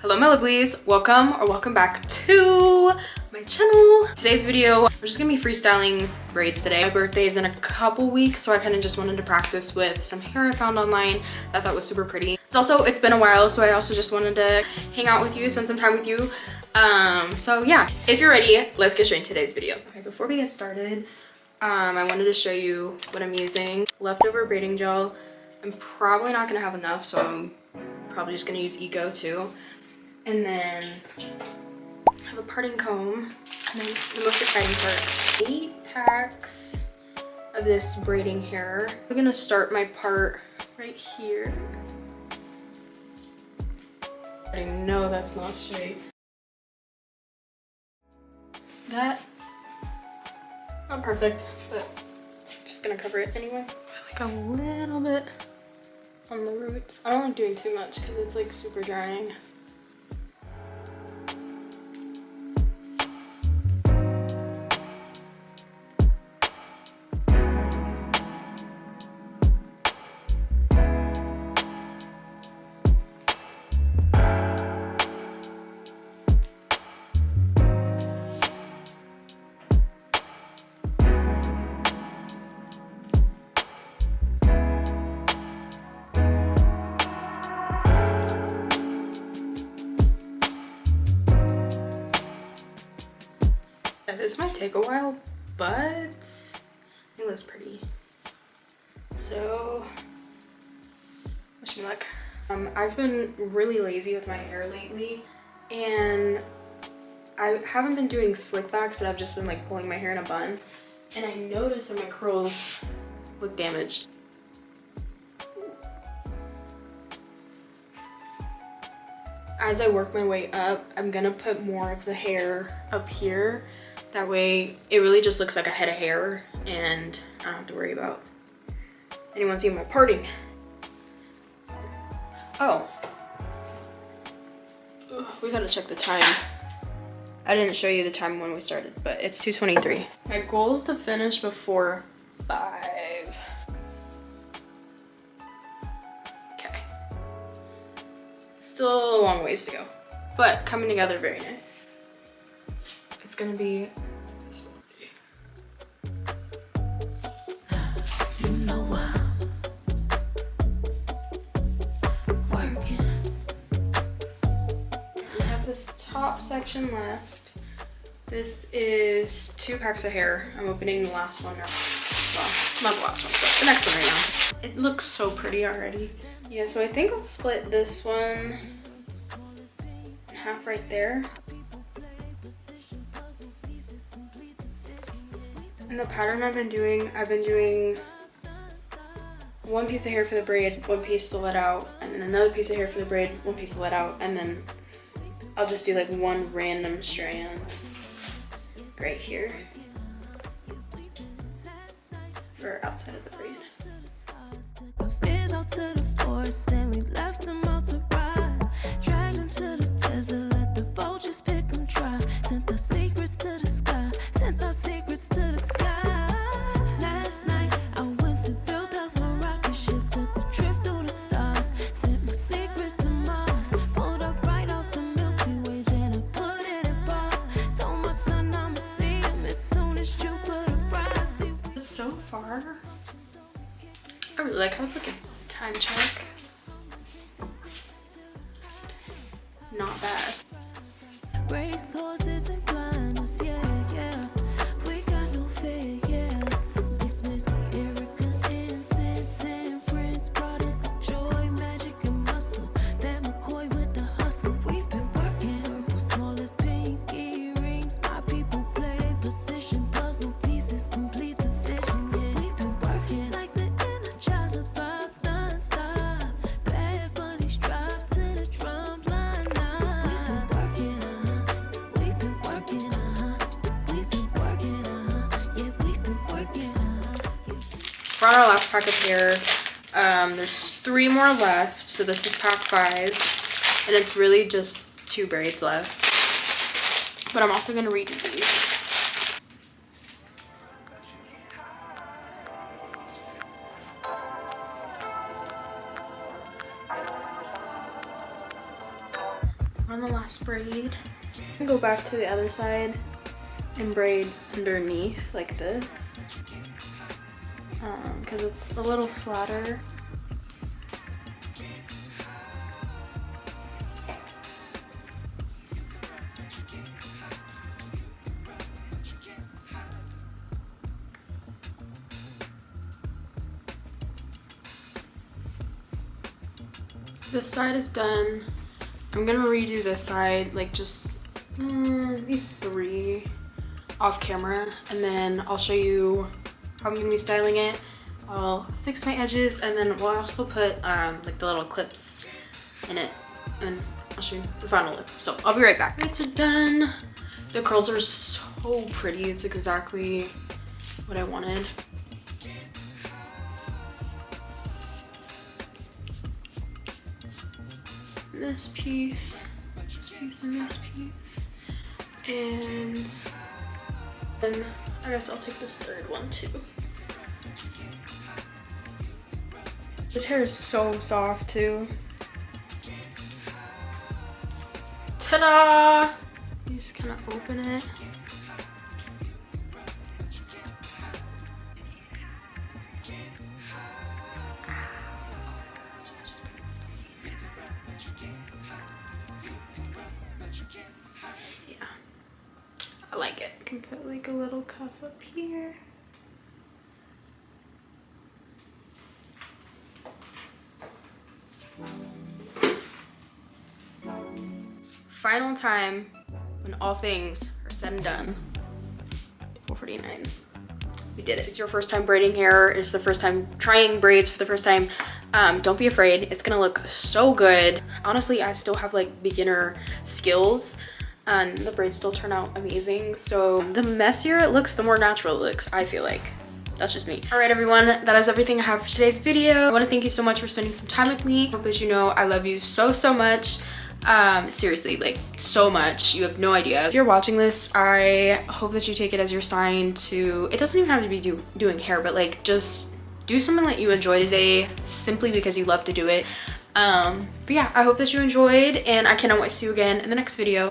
Hello my lovelies, welcome back to my channel. Today's video, we're just gonna be freestyling braids today. My birthday is in a couple weeks, so I kind of just wanted to practice with some hair I found online that I thought was super pretty. It's been a while, so I also just wanted to hang out with you, spend some time with you. So yeah, if you're ready, let's get straight into today's video. Okay, before we get started, I wanted to show you what I'm using. Leftover braiding gel. I'm probably not gonna have enough, so I'm probably just gonna use Eco too. And then I have a parting comb. And then the most exciting part, 8 packs of this braiding hair. I'm gonna start my part right here. I know that's not straight. That, not perfect, but just gonna cover it anyway. I like a little bit on the roots. I don't like doing too much because it's like super drying. This might take a while, but I think that's pretty. So, wish me luck. I've been really lazy with my hair lately, and I haven't been doing slick backs, but I've just been like pulling my hair in a bun, and I noticed that my curls look damaged. As I work my way up, I'm gonna put more of the hair up here. That way it really just looks like a head of hair and I don't have to worry about anyone seeing my parting. Oh. Ugh, we gotta check the time. I didn't show you the time when we started, but it's 2:23. My goal is to finish before 5. Okay. Still a long ways to go, but coming together very nice. It's gonna be we have this top section left. This is 2 packs of hair. I'm opening the last one, or well, not the last one, but the next one right now. It looks so pretty already. Yeah, so I think I'll split this one in half right there. And the pattern I've been doing 1 piece of hair for the braid, 1 piece to let out, and then another piece of hair for the braid, 1 piece to let out, and then I'll just do like 1 random strand right here for outside of the braid. So far, I really like how it's looking. Time check. Not bad. Race horses and blinders, yeah, yeah. We got no fear, yeah. Mix Missy, Erica, incense and Prince, product, joy, magic and muscle. That McCoy with the hustle. We've been working. Circle, smallest pinky rings. My people play their position. Puzzle pieces complete the vision, yeah. We've been working like the Energizer Bob non-stop. Bad bunnies drive to the drum line now. We've been working, we've been working, yeah, we've been working, We're on our last pack of hair. There's 3 more left, so this is pack 5, and it's really just 2 braids left. But I'm also gonna redo these. on the last braid. I'm gonna go back to the other side and braid underneath like this, because it's a little flatter. This side is done. I'm gonna redo this side, like just these 3 off camera, and then I'll show you how I'm gonna be styling it. I'll fix my edges, and then we'll also put like the little clips in it, and I'll show you the final look. So I'll be right back. Braids are done. The curls are so pretty. It's exactly what I wanted. This piece, and this piece, and then I guess I'll take this 3rd one too. This hair is so soft too. Ta-da! You just kind of open it. I like it. I can put like a little cuff up here. Final time when all things are said and done. 4:49. We did it. It's your first time braiding hair. It's the first time trying braids for the first time. Don't be afraid. It's gonna look so good. Honestly, I still have like beginner skills, and the braids still turn out amazing. So the messier it looks, the more natural it looks, I feel like. That's just me. All right, everyone, that is everything I have for today's video. I want to thank you so much for spending some time with me. Hope that you know I love you so much. Seriously, like so much. You have no idea. If you're watching this, I hope that you take it as your sign to, it doesn't even have to be doing hair, but like just do something that you enjoy today simply because you love to do it. But yeah, I hope that you enjoyed, and I cannot wait to see you again in the next video.